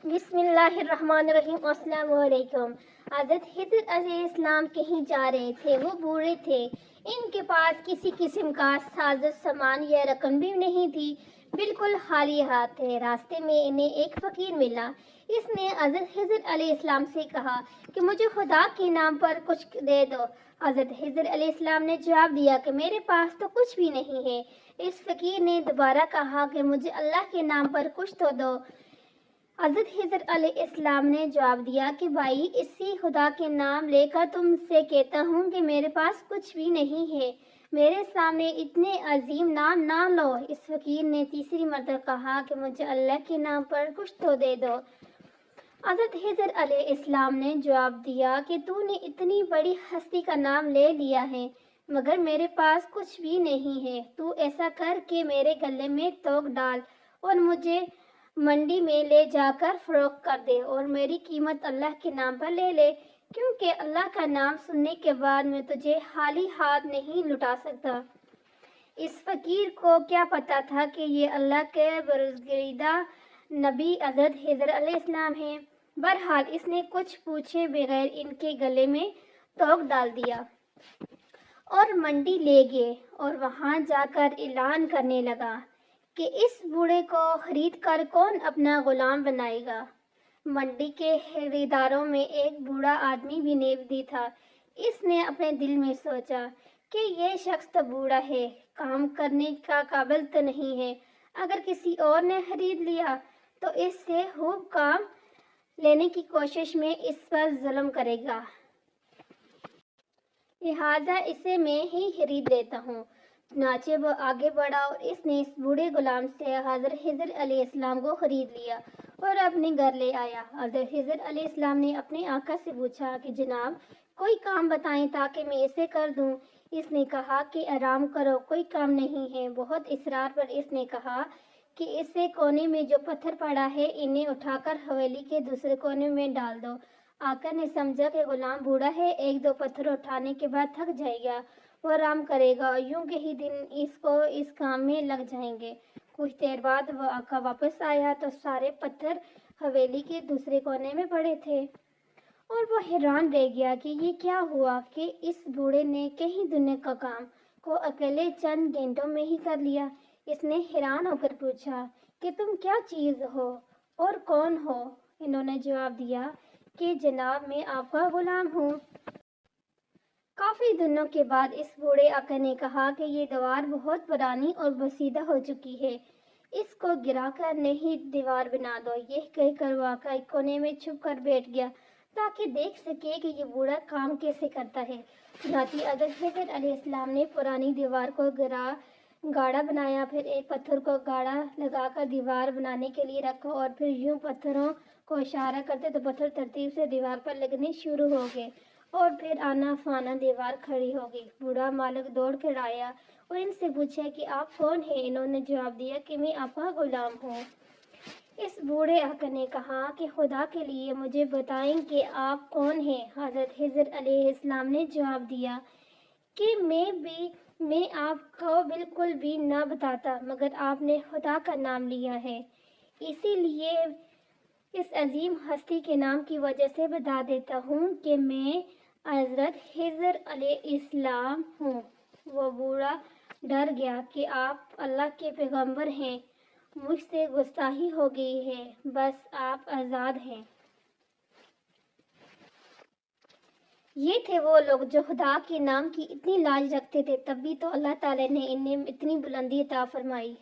بسم اللہ الرحمن الرحیم۔ السلام علیکم۔ حضرت خضر علیہ السلام کہیں جا رہے تھے۔ وہ بوڑھے تھے، ان کے پاس کسی قسم کا ساز سامان یا رقم بھی نہیں تھی، بالکل خالی ہاتھ تھے۔ راستے میں انہیں ایک فقیر ملا۔ اس نے حضرت خضر علیہ السلام سے کہا کہ مجھے خدا کے نام پر کچھ دے دو۔ حضرت خضر علیہ السلام نے جواب دیا کہ میرے پاس تو کچھ بھی نہیں ہے۔ اس فقیر نے دوبارہ کہا کہ مجھے اللہ کے نام پر کچھ تو دو۔ حضرت خضر علیہ السلام نے جواب دیا کہ بھائی، اسی خدا کے نام لے کر تم سے کہتا ہوں کہ میرے پاس کچھ بھی نہیں ہے، میرے سامنے اتنے عظیم نام نہ لو۔ اس فقیر نے تیسری مرتبہ کہا کہ مجھے اللہ کے نام پر کچھ تو دے دو۔ حضرت خضر علیہ السلام نے جواب دیا کہ تو نے اتنی بڑی ہستی کا نام لے لیا ہے، مگر میرے پاس کچھ بھی نہیں ہے۔ تو ایسا کر کہ میرے گلے میں توق ڈال اور مجھے منڈی میں لے جا کر فروخت کر دے، اور میری قیمت اللہ کے نام پر لے لے، کیونکہ اللہ کا نام سننے کے بعد میں تجھے خالی ہاتھ نہیں لوٹا سکتا۔ اس فقیر کو کیا پتا تھا کہ یہ اللہ کے برگزیدہ نبی حضرت خضر علیہ السلام ہیں۔ بہرحال اس نے کچھ پوچھے بغیر ان کے گلے میں توق ڈال دیا اور منڈی لے گئے، اور وہاں جا کر اعلان کرنے لگا کہ اس بوڑھے کو خرید کر کون اپنا غلام بنائے گا۔ منڈی کے خریداروں میں ایک بوڑھا آدمی بھی تھا۔ اس نے اپنے دل میں سوچا کہ یہ شخص تو بوڑھا ہے، کام کرنے کا قابل تو نہیں ہے، اگر کسی اور نے خرید لیا تو اس سے خوب کام لینے کی کوشش میں اس پر ظلم کرے گا، لہٰذا اسے میں ہی خرید لیتا ہوں۔ چنانچہ وہ آگے بڑھا اور اس نے اس بوڑھے غلام سے حضرت خضر علیہ السلام کو خرید لیا اور اپنے گھر لے آیا۔ حضرت خضر علیہ السلام نے اپنے آقا سے پوچھا کہ جناب، کوئی کام بتائیں تاکہ میں اسے کر دوں۔ اس نے کہا کہ آرام کرو، کوئی کام نہیں ہے۔ بہت اصرار پر اس نے کہا کہ اسے کونے میں جو پتھر پڑا ہے انہیں اٹھا کر حویلی کے دوسرے کونے میں ڈال دو۔ آقا نے سمجھا کہ غلام بوڑھا ہے، ایک دو پتھر اٹھانے کے بعد تھک جائے گا، وہ آرام کرے گا، اور یوں کئی دن اس کو اس کام میں لگ جائیں گے۔ کچھ دیر بعد وہ آقا واپس آیا تو سارے پتھر حویلی کے دوسرے کونے میں پڑے تھے، اور وہ حیران رہ گیا کہ یہ کیا ہوا کہ اس بوڑھے نے کئی دنوں کا کام کو اکیلے چند گھنٹوں میں ہی کر لیا۔ اس نے حیران ہو کر پوچھا کہ تم کیا چیز ہو اور کون ہو؟ انہوں نے جواب دیا کہ جناب، میں آپ کا غلام ہوں۔ کافی دنوں کے بعد اس بوڑھے آقا نے کہا کہ یہ دیوار بہت پرانی اور بوسیدہ ہو چکی ہے، اس کو گرا کر نئی دیوار بنا دو۔ یہ کہہ کر وہ آقا ایک کونے میں چھپ کر بیٹھ گیا تاکہ دیکھ سکے کہ یہ بوڑھا کام کیسے کرتا ہے۔ چنانچہ حضرت خضر علیہ السلام نے پرانی دیوار کو گاڑا بنایا، پھر ایک پتھر کو گاڑا لگا کر دیوار بنانے کے لیے رکھا، اور پھر یوں پتھروں کو اشارہ کرتے تو پتھر ترتیب سے دیوار پر لگنے شروع ہو گئے، اور پھر آنا فانا دیوار کھڑی ہو گئی۔ بوڑھا مالک دوڑ کر آیا اور ان سے پوچھا کہ آپ کون ہیں؟ انہوں نے جواب دیا کہ میں آپ کا غلام ہوں۔ اس بوڑھے آقا نے کہا کہ خدا کے لیے مجھے بتائیں کہ آپ کون ہیں؟ حضرت خضر علیہ السلام نے جواب دیا کہ میں آپ کو بالکل بھی نہ بتاتا، مگر آپ نے خدا کا نام لیا ہے، اسی لیے اس عظیم ہستی کے نام کی وجہ سے بتا دیتا ہوں کہ میں حضرت خضر علیہ السلام ہوں۔ وہ بوڑھا ڈر گیا کہ آپ اللہ کے پیغمبر ہیں، مجھ سے گستاخی ہو گئی ہے، بس آپ آزاد ہیں۔ یہ تھے وہ لوگ جو خدا کے نام کی اتنی لاج رکھتے تھے، تب بھی تو اللہ تعالیٰ نے انہیں اتنی بلندی عطا فرمائی۔